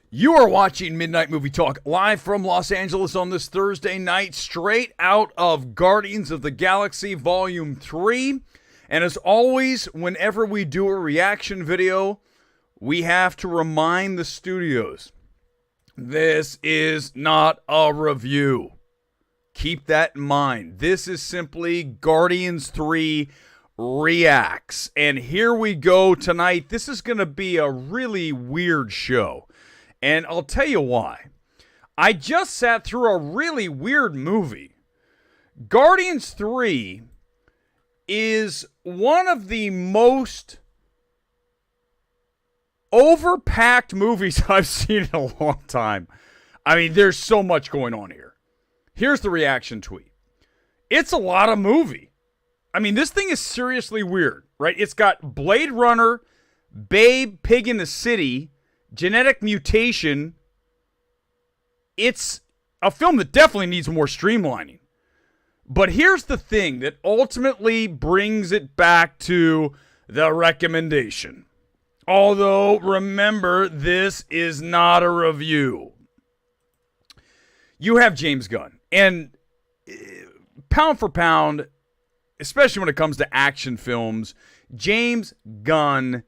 You are watching Midnight Movie Talk live from Los Angeles on this Thursday night, straight out of Guardians of the Galaxy Volume 3. And as always, whenever we do a reaction video, we have to remind the studios, this is not a review. Keep that in mind. This is simply Guardians 3 Reacts. And here we go tonight. This is going to be a really weird show. And I'll tell you why. I just sat through a really weird movie. Guardians 3 is one of the most overpacked movies I've seen in a long time. I mean, there's so much going on here. Here's the reaction tweet. It's a lot of movie. I mean, this thing is seriously weird, right? It's got Blade Runner, Babe, Pig in the City, Genetic Mutation. It's a film that definitely needs more streamlining. But here's the thing that ultimately brings it back to the recommendation. Although, remember, this is not a review. You have James Gunn. And pound for pound, especially when it comes to action films, James Gunn,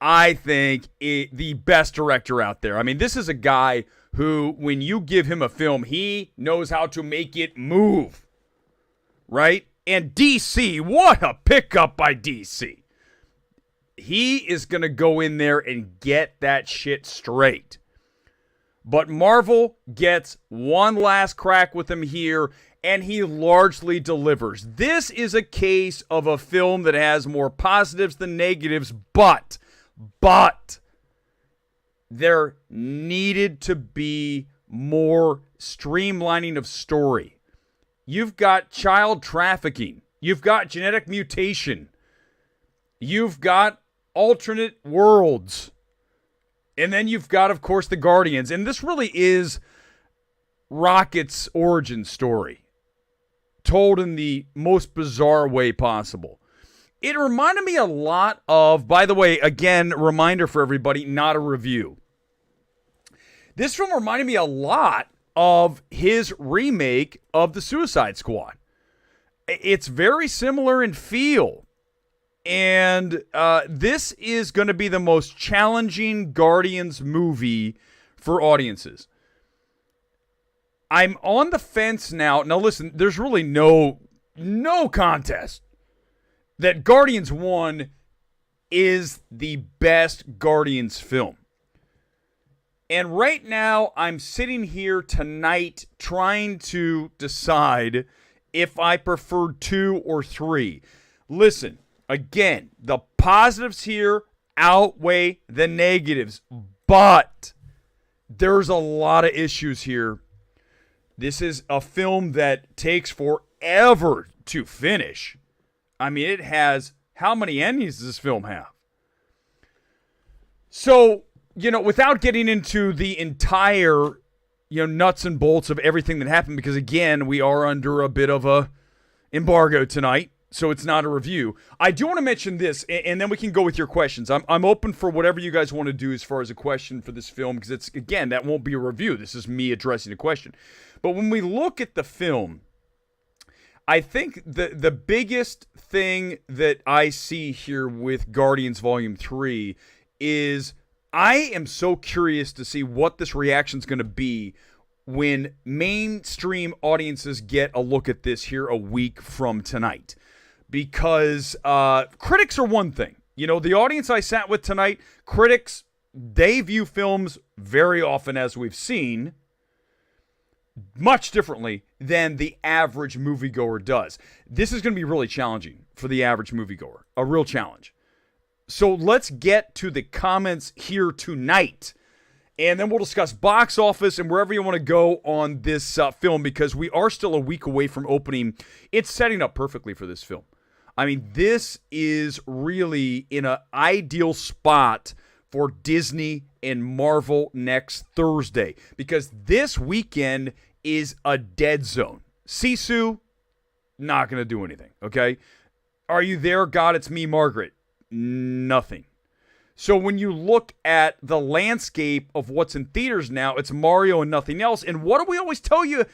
I think, the best director out there. I mean, this is a guy who, when you give him a film, he knows how to make it move, right? And DC, what a pickup by DC. He is going to go in there and get that shit straight. But Marvel gets one last crack with him here, and he largely delivers. This is a case of a film that has more positives than negatives, but there needed to be more streamlining of story. You've got child trafficking. You've got genetic mutation. You've got alternate worlds. And then you've got, of course, the Guardians. And this really is Rocket's origin story, told in the most bizarre way possible. It reminded me a lot of, by the way, again, reminder for everybody, not a review. This film reminded me a lot of his remake of The Suicide Squad. It's very similar in feel. And this is going to be the most challenging Guardians movie for audiences. I'm on the fence now. Now listen, there's really no contest that Guardians 1 is the best Guardians film. And right now, I'm sitting here tonight trying to decide if I prefer 2 or 3. Listen, again, the positives here outweigh the negatives, but there's a lot of issues here. This is a film that takes forever to finish. I mean, it has, how many endings does this film have? So, without getting into the entire, nuts and bolts of everything that happened, because again, we are under a bit of a embargo tonight, so it's not a review. I do want to mention this, and then we can go with your questions. I'm open for whatever you guys want to do as far as a question for this film, because it's, again, that won't be a review. This is me addressing a question. But when we look at the film, I think the biggest thing that I see here with Guardians Volume 3 is I am so curious to see what this reaction is going to be when mainstream audiences get a look at this here a week from tonight. Because critics are one thing. The audience I sat with tonight, critics, they view films very often, as we've seen, much differently than the average moviegoer does. This is going to be really challenging for the average moviegoer. A real challenge. So let's get to the comments here tonight. And then we'll discuss box office and wherever you want to go on this film, because we are still a week away from opening. It's setting up perfectly for this film. I mean, this is really in an ideal spot for Disney and Marvel next Thursday, because this weekend is a dead zone. Sisu, not going to do anything, okay? Are you there? God, it's me, Margaret. Nothing. So when you look at the landscape of what's in theaters now, it's Mario and nothing else. And what do we always tell you?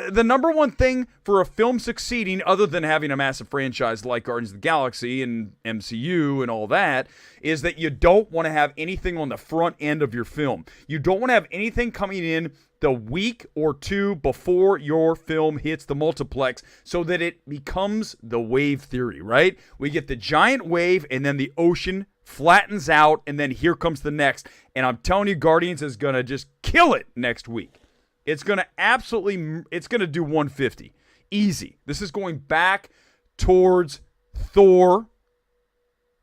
The number one thing for a film succeeding, other than having a massive franchise like Guardians of the Galaxy and MCU and all that, is that you don't want to have anything on the front end of your film. You don't want to have anything coming in the week or two before your film hits the multiplex, so that it becomes the wave theory, right? We get the giant wave and then the ocean flattens out, and then here comes the next. And I'm telling you, Guardians is going to just kill it next week. It's going to do 150. Easy. This is going back towards Thor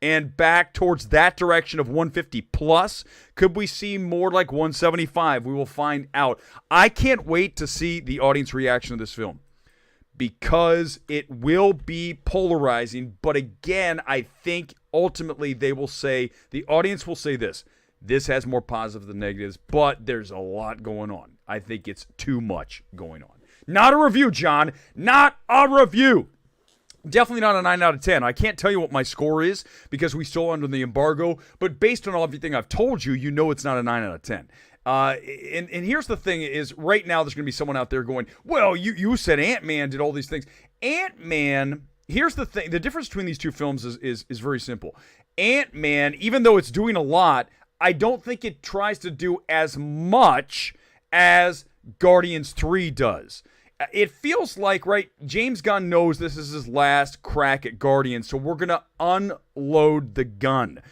and back towards that direction of 150 plus. Could we see more like 175? We will find out. I can't wait to see the audience reaction to this film, because it will be polarizing. But again, I think ultimately the audience will say this has more positives than negatives, but there's a lot going on. I think it's too much going on. Not a review, John. Not a review. Definitely not a 9 out of 10. I can't tell you what my score is because we still under the embargo, but based on everything I've told you, you know it's not a 9 out of 10. And here's the thing is, right now there's going to be someone out there going, well, you said Ant-Man did all these things. Ant-Man, here's the thing. The difference between these two films is very simple. Ant-Man, even though it's doing a lot, I don't think it tries to do as much as Guardians 3 does. It feels like, right, James Gunn knows this is his last crack at Guardians, so we're going to unload the gun.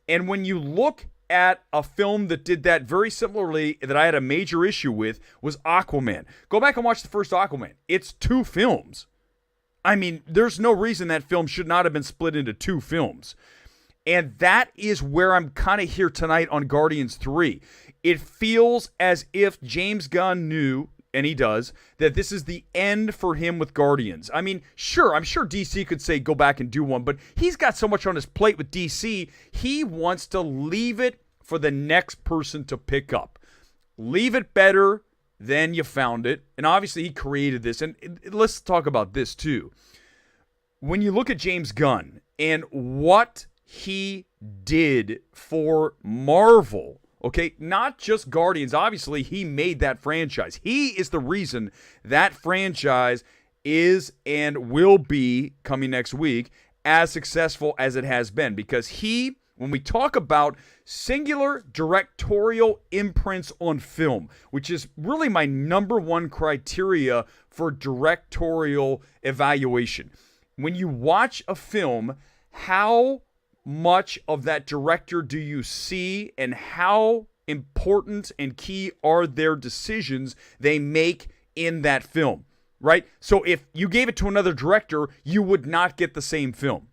And when you look at a film that did that very similarly, that I had a major issue with, was Aquaman. Go back and watch the first Aquaman. It's 2 films. I mean, there's no reason that film should not have been split into 2 films. And that is where I'm kind of here tonight on Guardians 3. It feels as if James Gunn knew, and he does, that this is the end for him with Guardians. I mean, sure, I'm sure DC could say go back and do one, but he's got so much on his plate with DC, he wants to leave it for the next person to pick up. Leave it better than you found it. And obviously he created this. And let's talk about this too. When you look at James Gunn and what he did for Marvel, okay, not just Guardians. Obviously, he made that franchise. He is the reason that franchise is and will be, coming next week, as successful as it has been. Because when we talk about singular directorial imprints on film, which is really my number one criteria for directorial evaluation. When you watch a film, how much of that director do you see, and how important and key are their decisions they make in that film, right? So if you gave it to another director, you would not get the same film.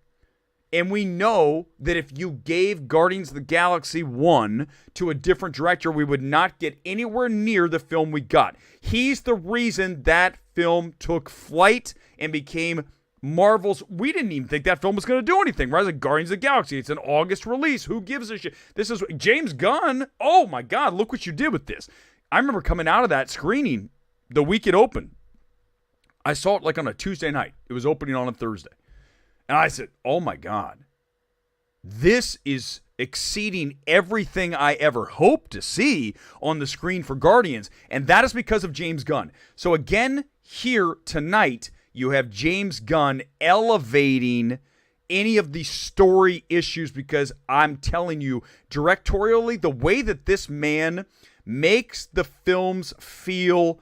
And we know that if you gave Guardians of the Galaxy 1 to a different director, we would not get anywhere near the film we got. He's the reason that film took flight and became Marvel's. We didn't even think that film was going to do anything, right? Like Guardians of the Galaxy, it's an August release. Who gives a shit? This is James Gunn. Oh my God, look what you did with this. I remember coming out of that screening the week it opened. I saw it like on a Tuesday night. It was opening on a Thursday. And I said, oh my God, this is exceeding everything I ever hoped to see on the screen for Guardians. And that is because of James Gunn. So again, here tonight, you have James Gunn elevating any of the story issues, because I'm telling you, directorially, the way that this man makes the films feel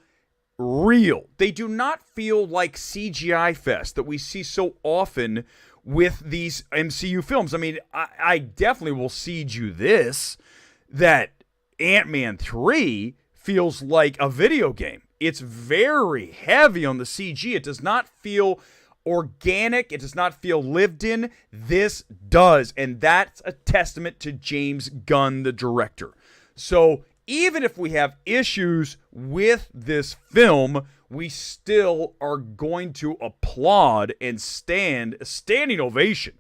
real. They do not feel like CGI fest that we see so often with these MCU films. I mean, I definitely will cede you this, that Ant-Man 3 feels like a video game. It's very heavy on the CG. It does not feel organic. It does not feel lived in. This does. And that's a testament to James Gunn, the director. So even if we have issues with this film, we still are going to applaud and stand a standing ovation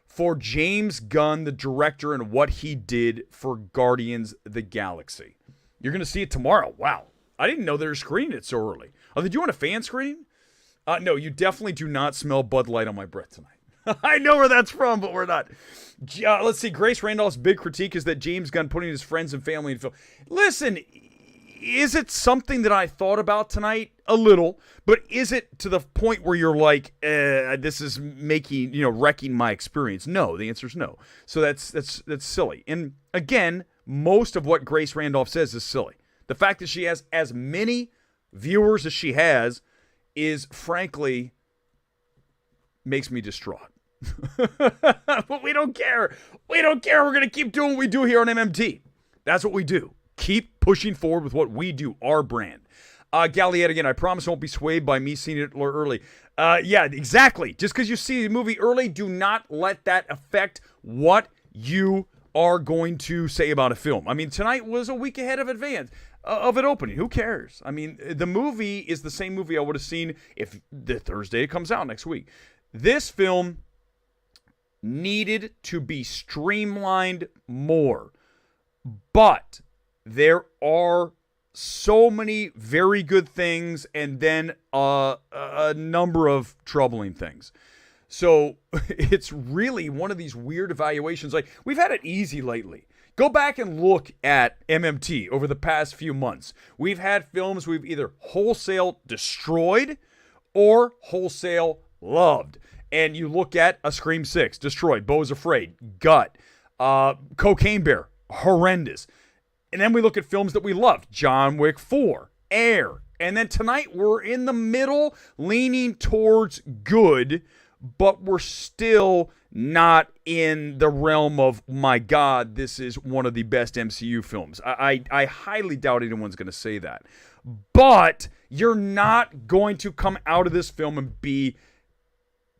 for James Gunn, the director, and what he did for Guardians of the Galaxy. You're going to see it tomorrow. Wow. I didn't know they were screening it so early. Oh, did you want a fan screening? No, you definitely do not smell Bud Light on my breath tonight. I know where that's from, but we're not. Let's see. Grace Randolph's big critique is that James Gunn putting his friends and family in film. Listen, is it something that I thought about tonight? A little, but is it to the point where you're like, this is wrecking my experience? No, the answer is no. So that's silly. And again, most of what Grace Randolph says is silly. The fact that she has as many viewers as she has is, frankly, makes me distraught. But we don't care. We don't care. We're going to keep doing what we do here on MMT. That's what we do. Keep pushing forward with what we do, our brand. Galliette, again, I promise I won't be swayed by me seeing it early. Yeah, exactly. Just because you see the movie early, do not let that affect what you are going to say about a film. I mean, tonight was a week ahead of it opening. Who cares? I mean, the movie is the same movie I would have seen if the Thursday it comes out next week. This film needed to be streamlined more, but there are so many very good things and then a number of troubling things. So it's really one of these weird evaluations. Like, we've had it easy lately. Go back and look at MMT over the past few months. We've had films we've either wholesale destroyed or wholesale loved. And you look at A Scream 6, destroyed. Beau's Afraid, gut. Cocaine Bear, horrendous. And then we look at films that we loved. John Wick 4, Air. And then tonight we're in the middle, leaning towards good, but we're still not in the realm of, my God, this is one of the best MCU films. I highly doubt anyone's going to say that. But you're not going to come out of this film and be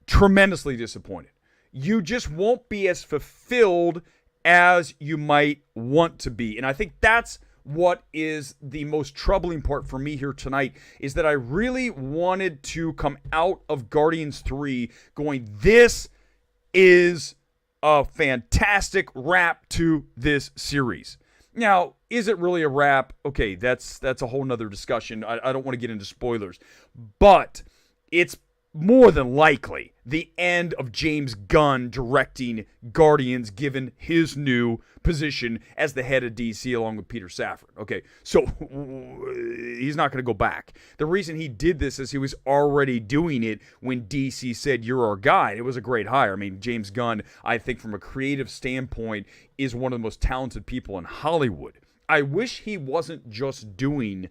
tremendously disappointed. You just won't be as fulfilled as you might want to be. And I think that's what is the most troubling part for me here tonight, is that I really wanted to come out of Guardians 3 going, this is a fantastic wrap to this series. Now, is it really a wrap? Okay, that's a whole nother discussion. I don't want to get into spoilers. But it's more than likely the end of James Gunn directing Guardians, given his new position as the head of DC along with Peter Safran. Okay, so he's not going to go back. The reason he did this is he was already doing it when DC said, you're our guy. It was a great hire. I mean, James Gunn, I think from a creative standpoint, is one of the most talented people in Hollywood. I wish he wasn't just doing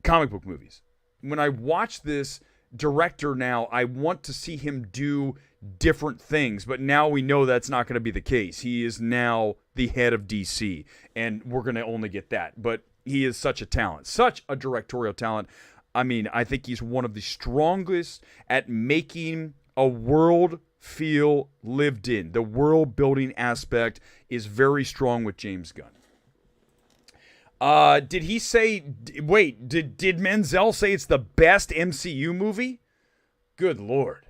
comic book movies. When I watch this director now, I want to see him do different things, but now we know that's not going to be the case. He is now the head of DC, and we're going to only get that. But he is such a talent, such a directorial talent. I mean, I think he's one of the strongest at making a world feel lived in. The world building aspect is very strong with James Gunn. Did he say, wait, did Menzel say it's the best MCU movie? Good Lord.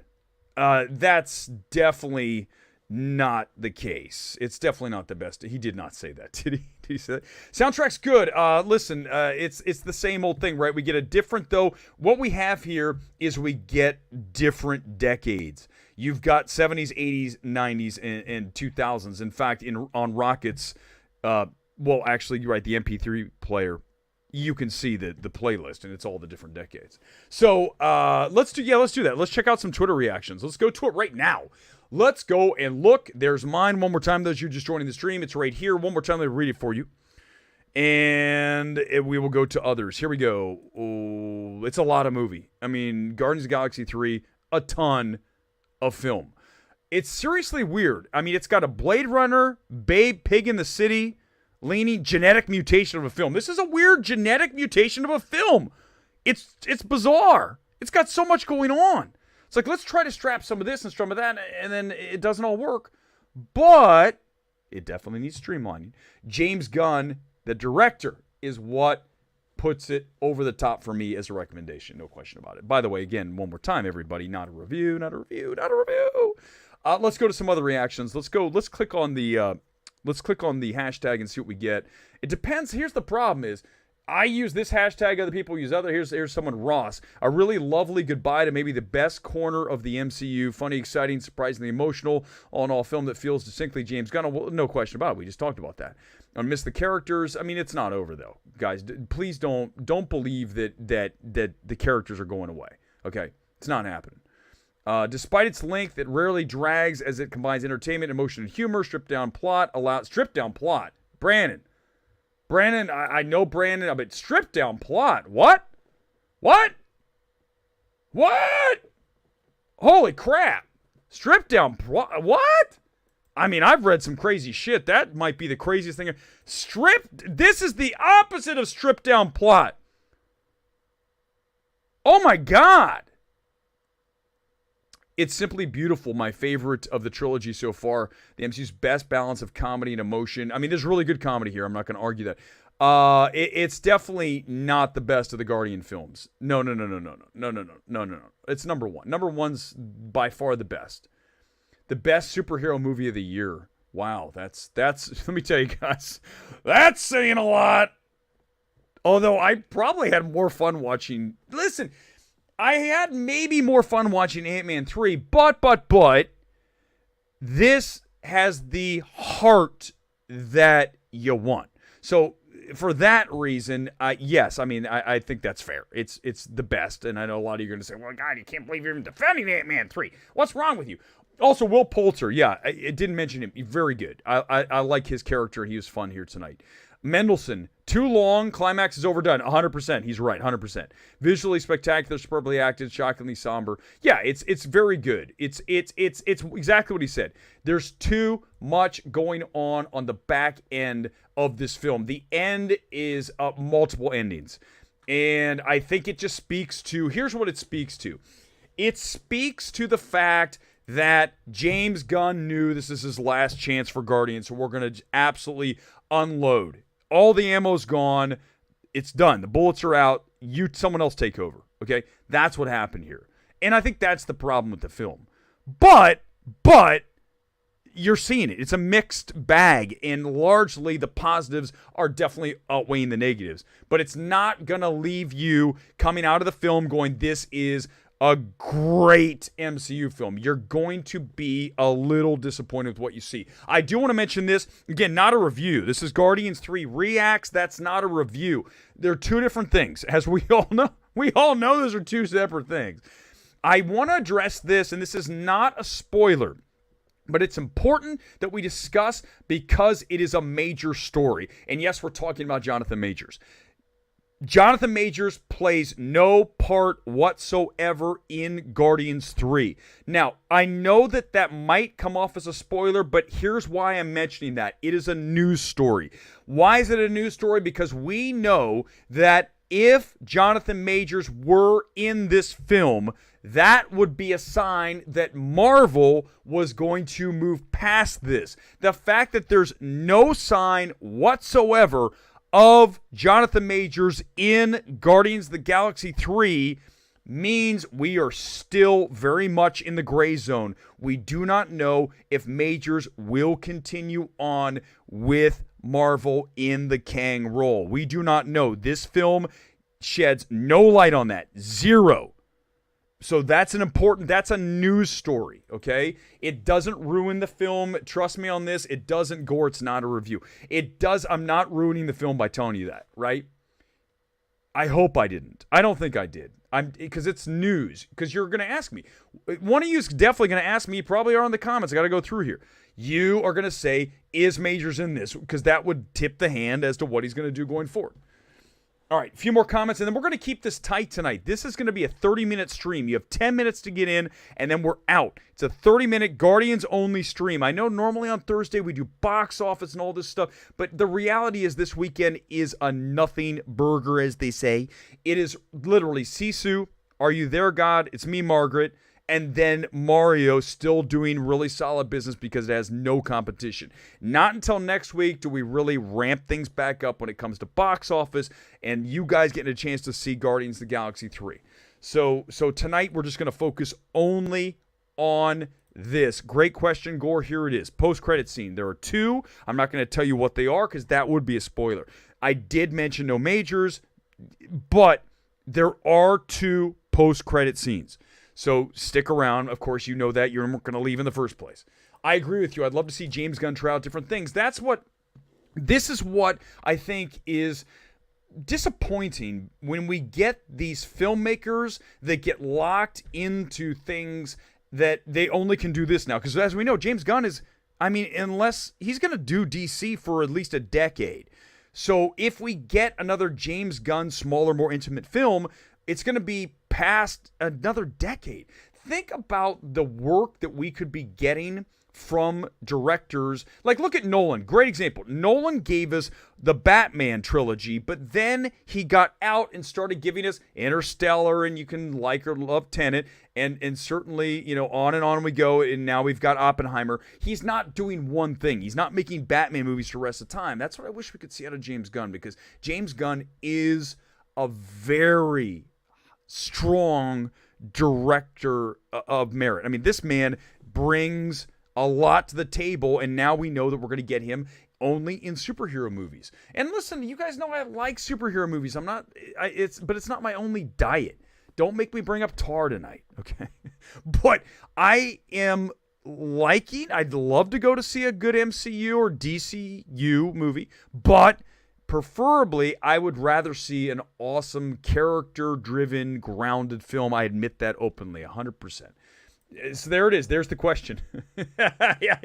That's definitely not the case. It's definitely not the best. He did not say that, did he? Did he say that? Soundtrack's good. Listen, it's the same old thing, right? We get a different, though. What we have here is we get different decades. You've got 70s, 80s, 90s, and 2000s. In fact, on Rocket's, well, actually, you're right, the MP3 player, you can see the playlist, and it's all the different decades. So let's do that. Let's check out some Twitter reactions. Let's go to it right now. Let's go and look. There's mine one more time. Those of you just joining the stream, it's right here. One more time, let me read it for you. And we will go to others. Here we go. Oh, it's a lot of movie. I mean, Guardians of the Galaxy 3, a ton of film. It's seriously weird. I mean, it's got a Blade Runner, Babe, Pig in the City, leaning genetic mutation of a film. This is a weird genetic mutation of a film. It's bizarre. It's got so much going on. It's like, let's try to strap some of this and some of that, and then it doesn't all work. But it definitely needs streamlining. James Gunn, the director, is what puts it over the top for me as a recommendation. No question about it. By the way, again, one more time, everybody, not a review, not a review, not a review. Let's go to some other reactions. Let's click on the hashtag and see what we get. It depends. Here's the problem is, I use this hashtag, other people use other. Here's someone, Ross. A really lovely goodbye to maybe the best corner of the MCU. Funny, exciting, surprisingly emotional, all-in-all film that feels distinctly James Gunn. Well, no question about it. We just talked about that. I miss the characters. I mean, it's not over, though. Guys, please don't believe that the characters are going away. Okay? It's not happening. Despite its length, it rarely drags as it combines entertainment, emotion, and humor. Stripped down plot. Brandon, I know Brandon, but stripped down plot. What? Holy crap. Stripped down plot. What? I mean, I've read some crazy shit. That might be the craziest thing. This is the opposite of stripped down plot. Oh my God. It's simply beautiful. My favorite of the trilogy so far. The MCU's best balance of comedy and emotion. I mean, there's really good comedy here. I'm not going to argue that. It's definitely not the best of the Guardian films. No. It's number one. Number one's by far the best. The best superhero movie of the year. Wow, that's. Let me tell you guys, that's saying a lot. Although I probably had more fun watching. Listen. I had maybe more fun watching Ant-Man 3, but this has the heart that you want. So for that reason, yes, I mean, I think that's fair. It's the best, and I know a lot of you are going to say, well, God, you can't believe you're even defending Ant-Man 3. What's wrong with you? Also, Will Poulter, yeah, I didn't mention him. Very good. I like his character. He was fun here tonight. Mendelsohn, too long, climax is overdone. 100%. He's right, 100%. Visually spectacular, superbly acted, shockingly somber. Yeah, it's very good. It's exactly what he said. There's too much going on the back end of this film. The end is multiple endings. And I think it just speaks to, here's what it speaks to. It speaks to the fact that James Gunn knew this is his last chance for Guardians, so we're going to absolutely unload. All the ammo's gone. It's done. The bullets are out. Someone else take over. Okay? That's what happened here. And I think that's the problem with the film. But you're seeing it. It's a mixed bag, and largely the positives are definitely outweighing the negatives. But it's not going to leave you coming out of the film going, this is a great MCU film. You're going to be a little disappointed with what you see. I do want to mention this. Again, not a review. This is Guardians 3 Reacts. That's not a review. They're two different things. As we all know those are two separate things. I want to address this, and this is not a spoiler, but it's important that we discuss because it is a major story. And yes, we're talking about Jonathan Majors. Jonathan Majors plays no part whatsoever in Guardians 3. Now, I know that might come off as a spoiler, but here's why I'm mentioning that. It is a news story. Why is it a news story? Because we know that if Jonathan Majors were in this film, that would be a sign that Marvel was going to move past this. The fact that there's no sign whatsoever of Jonathan Majors in Guardians of the Galaxy 3 means we are still very much in the gray zone. We do not know if Majors will continue on with Marvel in the Kang role. We do not know. This film sheds no light on that. Zero. So that's a news story, okay? It doesn't ruin the film. Trust me on this. It doesn't, Gore. It's not a review. I'm not ruining the film by telling you that, right? I hope I didn't. I don't think I did. Because it's news. Because you're going to ask me. One of you is definitely going to ask me. You probably are in the comments. I got to go through here. You are going to say, is Majors in this? Because that would tip the hand as to what he's going to do going forward. All right, a few more comments, and then we're going to keep this tight tonight. This is going to be a 30-minute stream. You have 10 minutes to get in, and then we're out. It's a 30-minute Guardians-only stream. I know normally on Thursday we do box office and all this stuff, but the reality is this weekend is a nothing burger, as they say. It is literally Sisu, Are You There, God? It's me, Margaret. And then Mario still doing really solid business because it has no competition. Not until next week do we really ramp things back up when it comes to box office and you guys getting a chance to see Guardians of the Galaxy 3. So tonight we're just going to focus only on this. Great question, Gore. Here it is. Post-credit scene. There are two. I'm not going to tell you what they are because that would be a spoiler. I did mention no majors, but there are 2 post-credit scenes. So stick around. Of course, you know that. You're not going to leave in the first place. I agree with you. I'd love to see James Gunn try out different things. This is what I think is disappointing when we get these filmmakers that get locked into things that they only can do this now. Because as we know, James Gunn is, unless he's going to do DC for at least a decade. So if we get another James Gunn, smaller, more intimate film, it's going to be past another decade. Think about the work that we could be getting from directors. Like, look at Nolan. Great example. Nolan gave us the Batman trilogy, but then he got out and started giving us Interstellar, and you can like or love Tenet, and certainly, on and on we go, and now we've got Oppenheimer. He's not doing one thing. He's not making Batman movies for the rest of the time. That's what I wish we could see out of James Gunn, because James Gunn is a very strong director of merit. This man brings a lot to the table, and now we know that we're going to get him only in superhero movies. And listen, you guys know I like superhero movies. But it's not my only diet. Don't make me bring up Tar tonight, okay? But I am liking, I'd love to go to see a good MCU or DCU movie, but preferably I would rather see an awesome character-driven, grounded film. I admit that openly, 100%. So there it is. There's the question. yeah.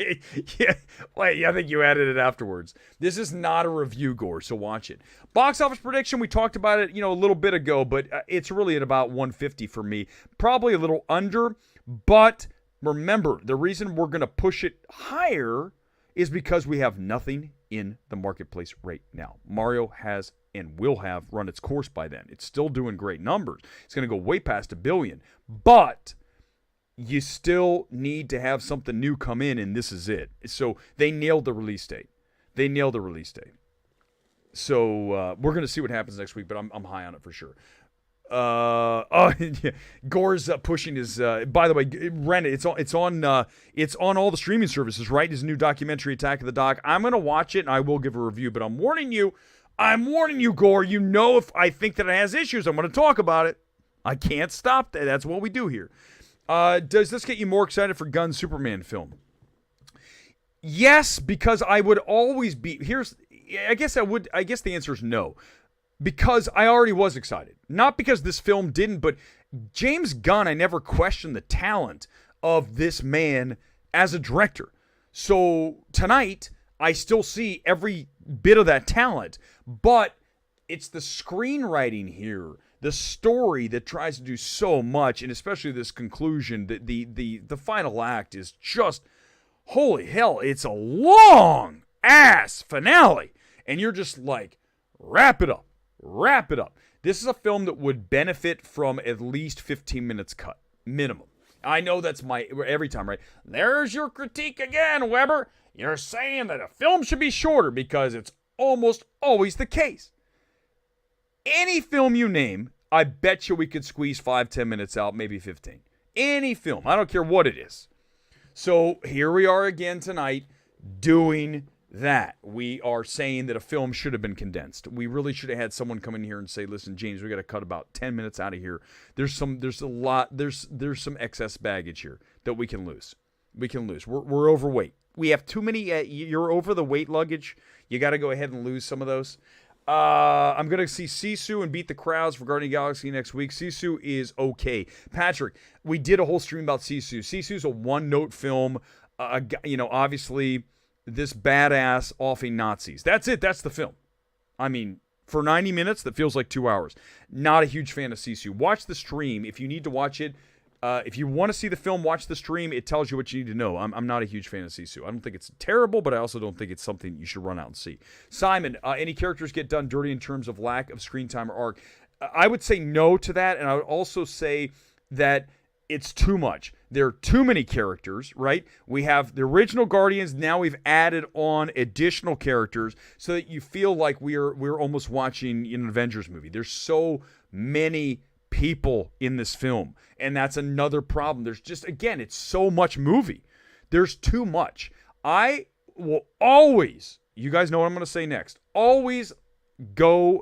Wait, I think you added it afterwards. This is not a review, Gore, so watch it. Box office prediction, we talked about it, a little bit ago, but it's really at about 150 for me. Probably a little under, but remember, the reason we're going to push it higher is because we have nothing in the marketplace right now. Mario has and will have run its course by then. It's still doing great numbers. It's going to go way past $1 billion, but you still need to have something new come in, and this is it. So they nailed the release date. So we're going to see what happens next week, but I'm high on it for sure. Yeah. Gore's pushing his. By the way, rent it. It's on all the streaming services, right? His new documentary, Attack of the Doc. I'm going to watch it, and I will give a review, but I'm warning you, Gore. If I think that it has issues, I'm going to talk about it. I can't stop that. That's what we do here. Does this get you more excited for Gunn's Superman film? Yes, because I would always be. I guess the answer is no. Because I already was excited. Not because this film didn't, but James Gunn, I never questioned the talent of this man as a director. So tonight, I still see every bit of that talent, but it's the screenwriting here, the story that tries to do so much, and especially this conclusion, the final act is just, holy hell, it's a long ass finale. And you're just like, wrap it up. This is a film that would benefit from at least 15 minutes cut, minimum. I know that's my, every time, right? There's your critique again, Weber. You're saying that a film should be shorter because it's almost always the case. Any film you name, I bet you we could squeeze 5-10 minutes out, maybe 15. Any film, I don't care what it is. So here we are again tonight doing that. We are saying that a film should have been condensed. We really should have had someone come in here and say, listen, James, we got to cut about 10 minutes out of here. There's some excess baggage here that we can lose. We're overweight. We have too many, you're over the weight luggage. You got to go ahead and lose some of those. I'm going to see Sisu and Beat the Crowds for Guardian of the Galaxy next week. Sisu is okay. Patrick, we did a whole stream about Sisu. Sisu's a one-note film. Obviously, this badass offing Nazis. That's it. That's the film. I mean, for 90 minutes, that feels like 2 hours. Not a huge fan of Sisu. Watch the stream if you need to watch it. If you want to see the film, watch the stream. It tells you what you need to know. I'm not a huge fan of Sisu. I don't think it's terrible, but I also don't think it's something you should run out and see. Simon, any characters get done dirty in terms of lack of screen time or arc? I would say no to that, and I would also say that it's too much. There are too many characters, right? We have the original Guardians. Now we've added on additional characters so that you feel like we're almost watching an Avengers movie. There's so many people in this film, and that's another problem. There's just, again, it's so much movie. There's too much. I will always, you guys know what I'm going to say next, always go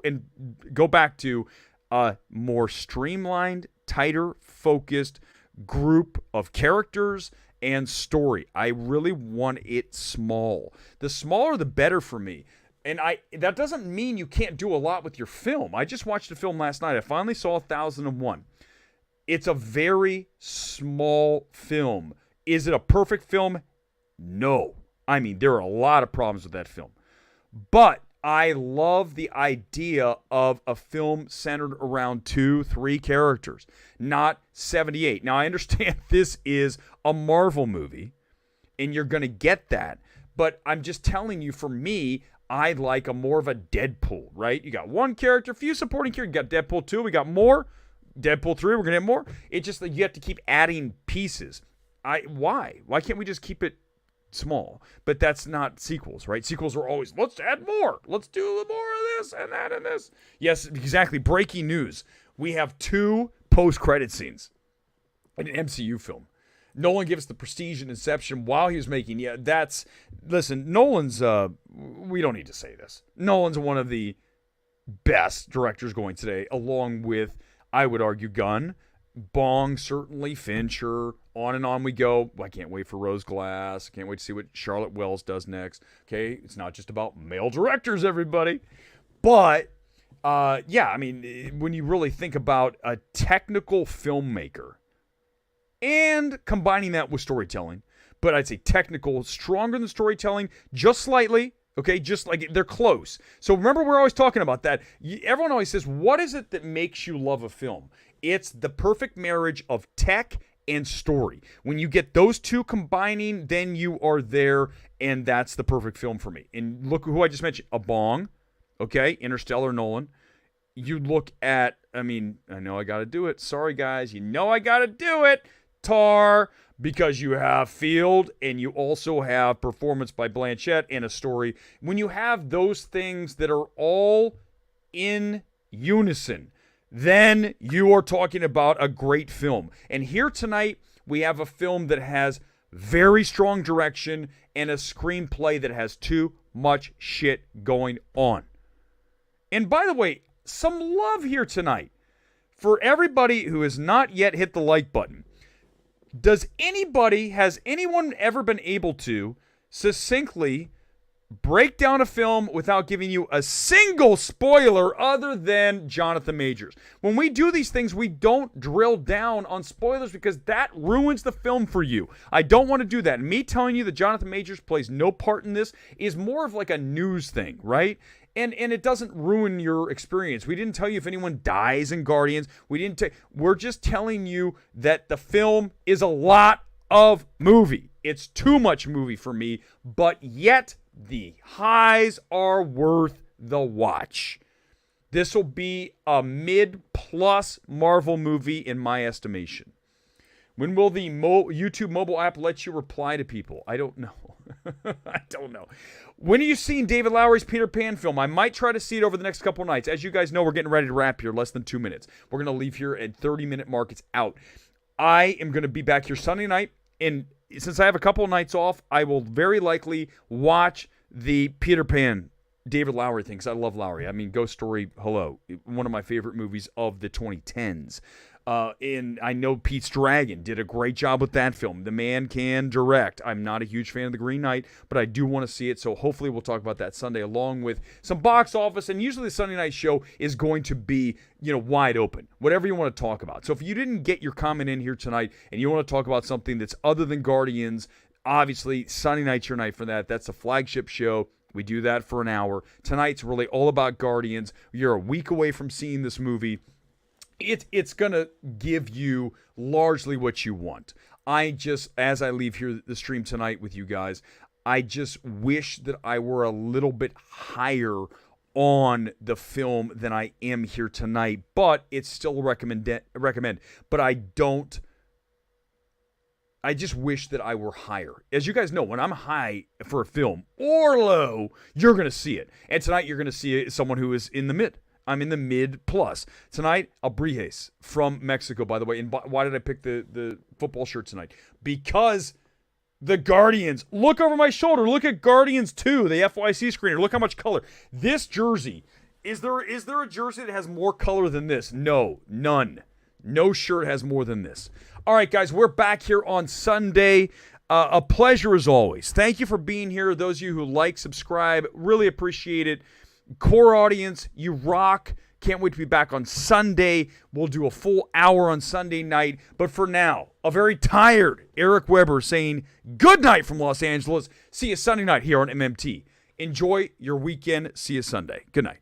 back to a more streamlined, tighter, focused group of characters and story. I really want it small. The smaller, the better for me. And that doesn't mean you can't do a lot with your film. I just watched a film last night. I finally saw 1001. It's a very small film. Is it a perfect film? No. I mean, there are a lot of problems with that film. But I love the idea of a film centered around 2-3 characters, not 78. Now, I understand this is a Marvel movie, and you're going to get that. But I'm just telling you, for me, I like a more of a Deadpool, right? You got one character, few supporting characters. You got Deadpool 2, we got more. Deadpool 3, we're going to have more. It's just that you have to keep adding pieces. Why? Why can't we just keep it small? But that's not sequels, right? Sequels are always, let's add more. Let's do more of this and that and this. Yes, exactly. Breaking news. We have 2 post-credit scenes in an MCU film. Nolan gives the Prestige and Inception while he was making, listen, Nolan's, we don't need to say this. Nolan's one of the best directors going today, along with, I would argue, Gunn, Bong, certainly, Fincher, on and on we go. I can't wait for Rose Glass. Can't wait to see what Charlotte Wells does next. Okay, it's not just about male directors, everybody. But, I mean, when you really think about a technical filmmaker and combining that with storytelling, but I'd say technical, stronger than storytelling, just slightly. Okay, just like they're close. So remember, we're always talking about that. Everyone always says, what is it that makes you love a film? It's the perfect marriage of tech and story. When you get those two combining, then you are there, and that's the perfect film for me. And look who I just mentioned, a Bong, okay, Interstellar, Nolan. You look at, I mean, I know I got to do it. Sorry, guys. You know I got to do it. Tar, because you have Field and you also have performance by Blanchett and a story. When you have those things that are all in unison, then you are talking about a great film. And here tonight, we have a film that has very strong direction and a screenplay that has too much shit going on. And by the way, some love here tonight for everybody who has not yet hit the like button. Has anyone ever been able to succinctly break down a film without giving you a single spoiler other than Jonathan Majors? When we do these things, we don't drill down on spoilers because that ruins the film for you. I don't want to do that. And me telling you that Jonathan Majors plays no part in this is more of like a news thing, right? And it doesn't ruin your experience. We didn't tell you if anyone dies in Guardians. We're just telling you that the film is a lot of movie. It's too much movie for me, but yet the highs are worth the watch. This will be a mid-plus Marvel movie in my estimation. When will the YouTube mobile app let you reply to people? I don't know. I don't know. When are you seeing David Lowery's Peter Pan film? I might try to see it over the next couple of nights. As you guys know, we're getting ready to wrap here, less than 2 minutes. We're going to leave here at 30-minute mark. It's out. I am going to be back here Sunday night, and since I have a couple of nights off, I will very likely watch the Peter Pan David Lowery thing, because I love Lowery. I mean, Ghost Story, hello. One of my favorite movies of the 2010s. And I know Pete's Dragon did a great job with that film. The man can direct. I'm not a huge fan of The Green Knight, but I do want to see it. So hopefully we'll talk about that Sunday along with some box office. And usually the Sunday night show is going to be, wide open. Whatever you want to talk about. So if you didn't get your comment in here tonight and you want to talk about something that's other than Guardians, obviously Sunday night's your night for that. That's a flagship show. We do that for an hour. Tonight's really all about Guardians. You're a week away from seeing this movie. It's going to give you largely what you want. As I leave here the stream tonight with you guys, I just wish that I were a little bit higher on the film than I am here tonight, but it's still recommend. But I just wish that I were higher. As you guys know, when I'm high for a film or low, you're going to see it. And tonight you're going to see someone who is in the mid. I'm in the mid plus. Tonight, Abrijes from Mexico, by the way. And why did I pick the football shirt tonight? Because the Guardians. Look over my shoulder. Look at Guardians 2, the FYC screener. Look how much color. This jersey Is there a jersey that has more color than this? No, none. No shirt has more than this. All right, guys, we're back here on Sunday. A pleasure as always. Thank you for being here. Those of you who like, subscribe, really appreciate it. Core audience, you rock. Can't wait to be back on Sunday. We'll do a full hour on Sunday night. But for now, a very tired Erick Weber saying good night from Los Angeles. See you Sunday night here on MMT. Enjoy your weekend. See you Sunday. Good night.